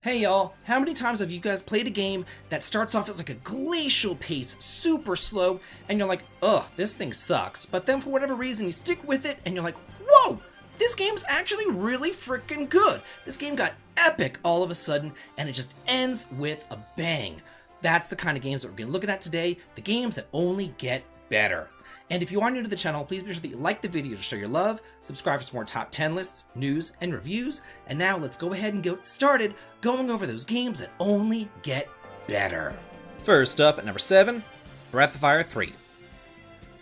Hey y'all, how many times have you guys played a game that starts off as like a glacial pace, super slow, and you're like, ugh, this thing sucks, but then for whatever reason you stick with it and you're like, whoa, this game's actually really freaking good. This game got epic all of a sudden, and it just ends with a bang. That's the kind of games that we're going to be looking at today, the games that only get better. And if you are new to the channel, please be sure that you like the video to show your love, subscribe for some more top 10 lists, news, and reviews, and now let's go ahead and get started going over those games that only get better. First up at number 7, Breath of Fire 3.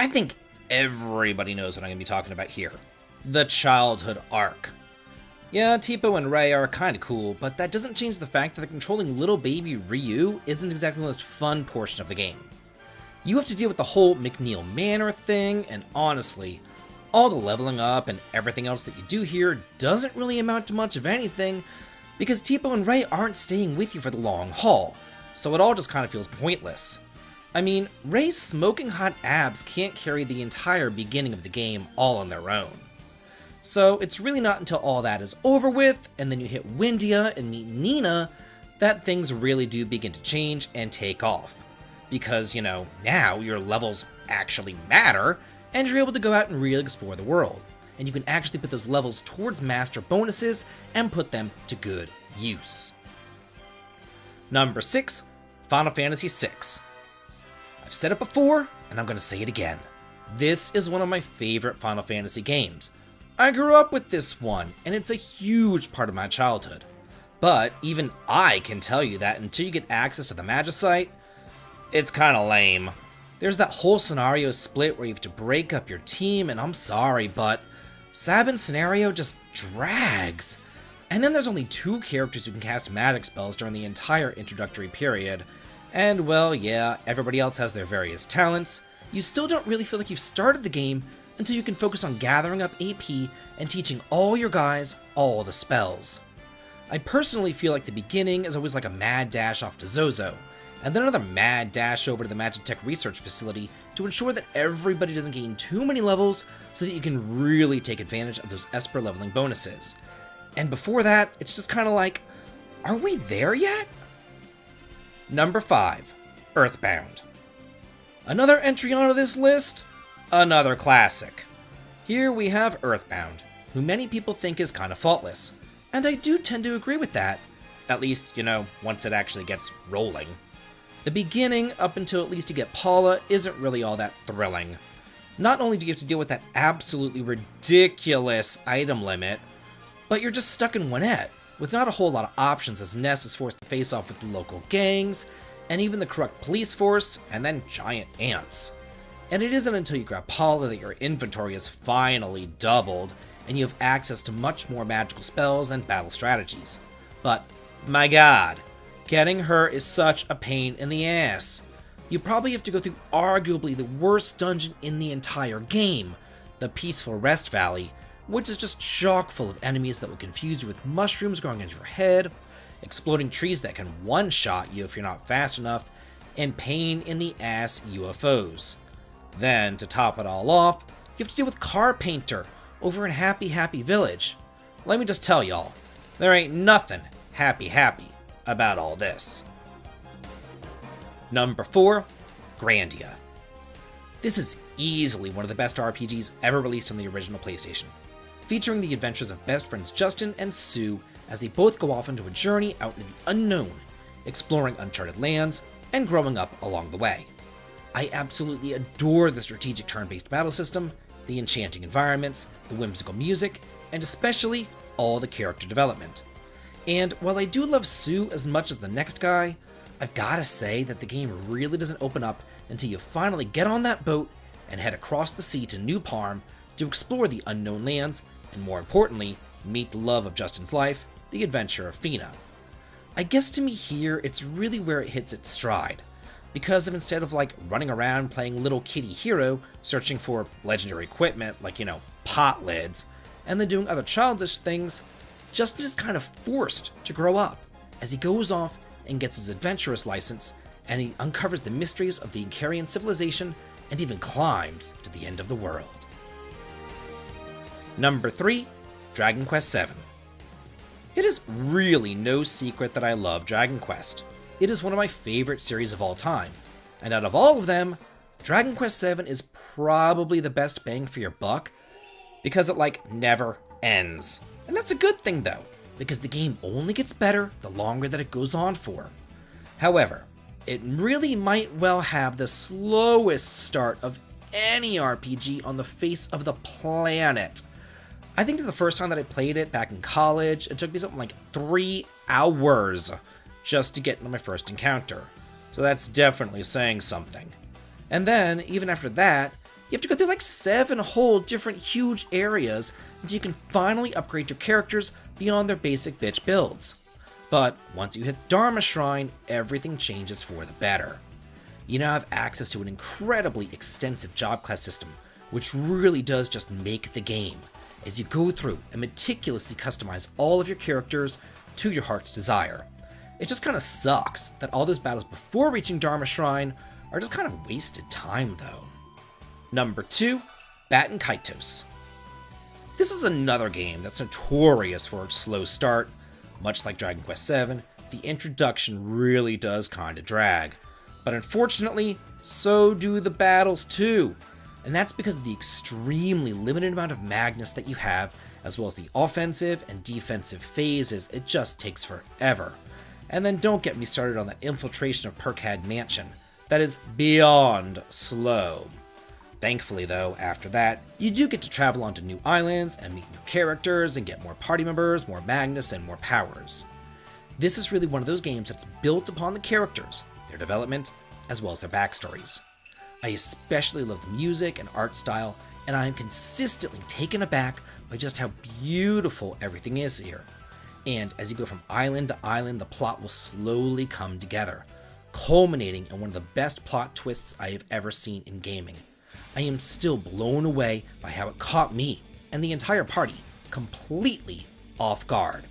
I think everybody knows what I'm going to be talking about here. The childhood arc. Yeah, Tipo and Ray are kinda cool, but that doesn't change the fact that controlling little baby Ryu isn't exactly the most fun portion of the game. You have to deal with the whole McNeil Manor thing, and honestly, all the leveling up and everything else that you do here doesn't really amount to much of anything, because Tipo and Ray aren't staying with you for the long haul, so it all just kind of feels pointless. I mean, Ray's smoking hot abs can't carry the entire beginning of the game all on their own. So it's really not until all that is over with, and then you hit Windia and meet Nina, that things really do begin to change and take off. Because, now your levels actually matter, and you're able to go out and really explore the world. And you can actually put those levels towards master bonuses and put them to good use. Number 6, Final Fantasy VI. I've said it before, and I'm going to say it again. This is one of my favorite Final Fantasy games. I grew up with this one, and it's a huge part of my childhood. But even I can tell you that until you get access to the Magicite, it's kinda lame. There's that whole scenario split where you have to break up your team, and I'm sorry, but Sabin's scenario just drags. And then there's only 2 characters who can cast magic spells during the entire introductory period. And well, yeah, everybody else has their various talents. You still don't really feel like you've started the game until you can focus on gathering up AP and teaching all your guys all the spells. I personally feel like the beginning is always like a mad dash off to Zozo, and then another mad dash over to the Magitech Research Facility to ensure that everybody doesn't gain too many levels so that you can really take advantage of those Esper leveling bonuses. And before that, it's just kind of like, are we there yet? Number 5, Earthbound. Another entry onto this list? Another classic. Here we have Earthbound, who many people think is kind of faultless, and I do tend to agree with that, at least, once it actually gets rolling. The beginning, up until at least you get Paula, isn't really all that thrilling. Not only do you have to deal with that absolutely ridiculous item limit, but you're just stuck in Winnet, with not a whole lot of options as Ness is forced to face off with the local gangs, and even the corrupt police force, and then giant ants. And it isn't until you grab Paula that your inventory is finally doubled, and you have access to much more magical spells and battle strategies. But, my god, getting her is such a pain in the ass. You probably have to go through arguably the worst dungeon in the entire game, the Peaceful Rest Valley, which is just chock full of enemies that will confuse you with mushrooms growing into your head, exploding trees that can one-shot you if you're not fast enough, and pain in the ass UFOs. Then, to top it all off, you have to deal with Car Painter over in Happy Happy Village. Let me just tell y'all, there ain't nothing happy about all this. Number 4, Grandia. This is easily one of the best RPGs ever released on the original PlayStation, featuring the adventures of best friends Justin and Sue as they both go off into a journey out into the unknown, exploring uncharted lands and growing up along the way. I absolutely adore the strategic turn-based battle system, the enchanting environments, the whimsical music, and especially all the character development. And while I do love Sue as much as the next guy, I've gotta say that the game really doesn't open up until you finally get on that boat and head across the sea to New Parm to explore the unknown lands, and more importantly, meet the love of Justin's life, the adventure of Fina. I guess to me here, it's really where it hits its stride, because instead of running around playing little kitty hero, searching for legendary equipment like, pot lids, and then doing other childish things, Justin is kind of forced to grow up as he goes off and gets his adventurous license, and he uncovers the mysteries of the Icarian civilization and even climbs to the end of the world. Number 3, Dragon Quest VII. It is really no secret that I love Dragon Quest. It is one of my favorite series of all time, and out of all of them, Dragon Quest VII is probably the best bang for your buck because it never ends. And that's a good thing though, because the game only gets better the longer that it goes on for. However, it really might well have the slowest start of any RPG on the face of the planet. I think that the first time that I played it back in college, it took me something like 3 hours just to get into my first encounter. So that's definitely saying something. And then, even after that, you have to go through 7 whole different huge areas until you can finally upgrade your characters beyond their basic bitch builds. But once you hit Dharma Shrine, everything changes for the better. You now have access to an incredibly extensive job class system, which really does just make the game, as you go through and meticulously customize all of your characters to your heart's desire. It just kind of sucks that all those battles before reaching Dharma Shrine are just kind of wasted time though. Number 2, Baten Kaitos. This is another game that's notorious for its slow start. Much like Dragon Quest VII, the introduction really does kind of drag. But unfortunately, so do the battles too. And that's because of the extremely limited amount of Magnus that you have, as well as the offensive and defensive phases. It just takes forever. And then don't get me started on that infiltration of Perkhad Mansion. That is beyond slow. Thankfully though, after that, you do get to travel onto new islands and meet new characters and get more party members, more Magnus, and more powers. This is really one of those games that's built upon the characters, their development, as well as their backstories. I especially love the music and art style, and I am consistently taken aback by just how beautiful everything is here. And as you go from island to island, the plot will slowly come together, culminating in one of the best plot twists I have ever seen in gaming. I am still blown away by how it caught me and the entire party completely off guard.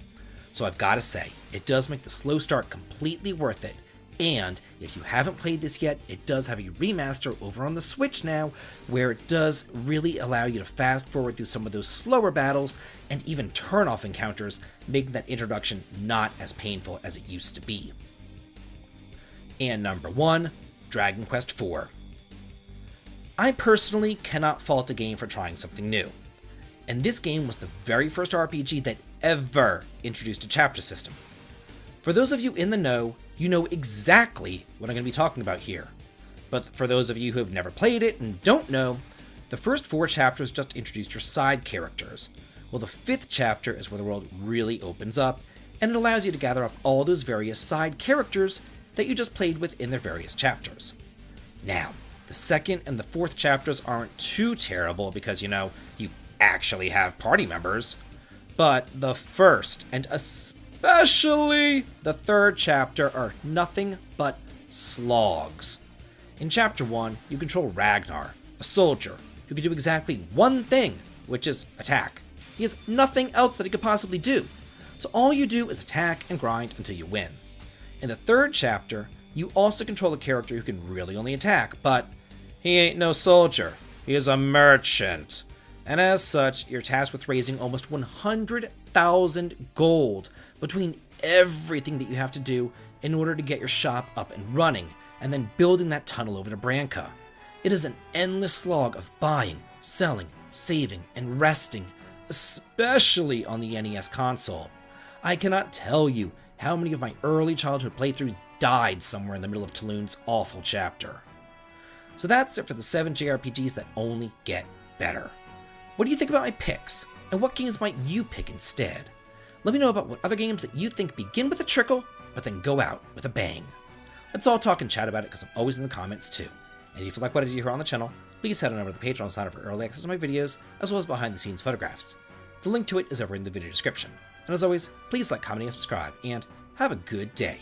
So I've got to say, it does make the slow start completely worth it. And if you haven't played this yet, it does have a remaster over on the Switch now, where it does really allow you to fast forward through some of those slower battles and even turn off encounters, making that introduction not as painful as it used to be. And number 1, Dragon Quest IV. I personally cannot fault a game for trying something new. And this game was the very first RPG that ever introduced a chapter system. For those of you in the know, you know exactly what I'm going to be talking about here. But for those of you who have never played it and don't know, the first 4 chapters just introduced your side characters, while the 5th chapter is where the world really opens up, and it allows you to gather up all those various side characters that you just played with in their various chapters. Now, the 2nd and the 4th chapters aren't too terrible because, you actually have party members, but the 1st and especially the 3rd chapter are nothing but slogs. In chapter 1, you control Ragnar, a soldier who can do exactly one thing, which is attack. He has nothing else that he could possibly do, so all you do is attack and grind until you win. In the 3rd chapter, you also control a character who can really only attack, but he ain't no soldier, he is a merchant. And as such, you're tasked with raising almost 100,000 gold between everything that you have to do in order to get your shop up and running, and then building that tunnel over to Branka. It is an endless slog of buying, selling, saving, and resting, especially on the NES console. I cannot tell you how many of my early childhood playthroughs died somewhere in the middle of Taloon's awful chapter. So that's it for the 7 JRPGs that only get better. What do you think about my picks? And what games might you pick instead? Let me know about what other games that you think begin with a trickle, but then go out with a bang. Let's all talk and chat about it because I'm always in the comments too. And if you like what I do here on the channel, please head on over to the Patreon sign up for early access to my videos, as well as behind the scenes photographs. The link to it is over in the video description. And as always, please like, comment, and subscribe, and have a good day.